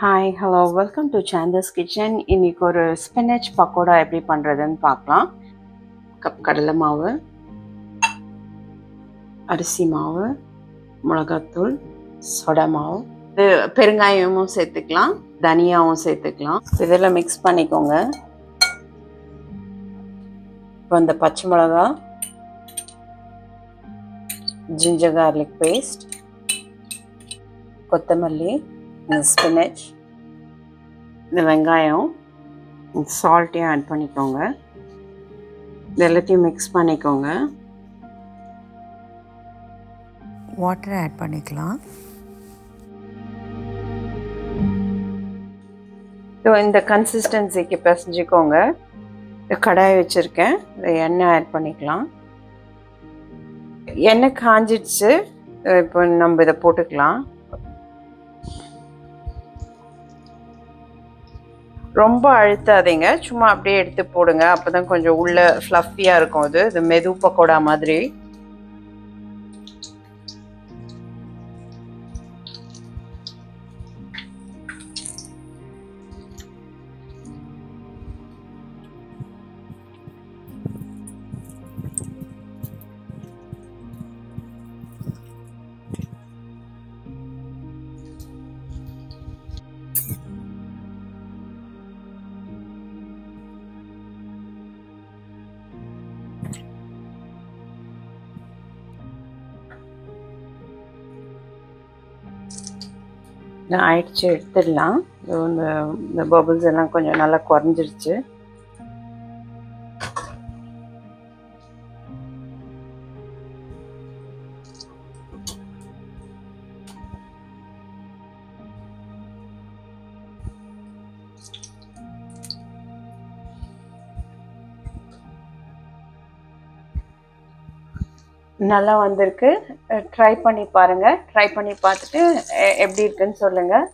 Hi hello welcome to Santha's kitchen. இன்றைக்கி ஒரு spinach pakoda எப்படி பண்ணுறதுன்னு பார்க்கலாம். கப் கடலை மாவு, அரிசி மாவு, மிளகாத்தூள், சோடா மாவு, இது பெருங்காயமும் சேர்த்துக்கலாம், தனியாவும் சேர்த்துக்கலாம். இதெல்லாம் மிக்ஸ் பண்ணிக்கோங்க. இப்போ இந்த பச்சை மிளகா, ஜிஞ்சர் கார்லிக் பேஸ்ட், கொத்தமல்லி, இந்த ஸ்பினச், இந்த வெங்காயம், சால்ட்டையும் ஆட் பண்ணிக்கோங்க. இது எல்லாத்தையும் மிக்ஸ் பண்ணிக்கோங்க. வாட்டர் ஆட் பண்ணிக்கலாம். இந்த கன்சிஸ்டன்சிக்கு பிசைஞ்சிக்கோங்க. கடாய் வச்சுருக்கேன், எண்ணெய் ஆட் பண்ணிக்கலாம். எண்ணெய் காஞ்சிடுச்சு, இப்போ நம்ம இதை போட்டுக்கலாம். ரொம்ப அழுத்தாதீங்க, சும்மா அப்படியே எடுத்து போடுங்க. அப்போ தான் கொஞ்சம் உள்ள ஃப்ளஃபியாக இருக்கும். இது மெது பக்கோடா மாதிரி. ஆயிடுச்சு, எடுத்துடலாம். இந்த பபிள்ஸ் எல்லாம் கொஞ்சம் நல்லா குறைஞ்சிருச்சு. நல்லா வந்திருக்கு. ட்ரை பண்ணி பாருங்கள். ட்ரை பண்ணி பார்த்துட்டு எப்படி இருக்குன்னு சொல்லுங்கள்.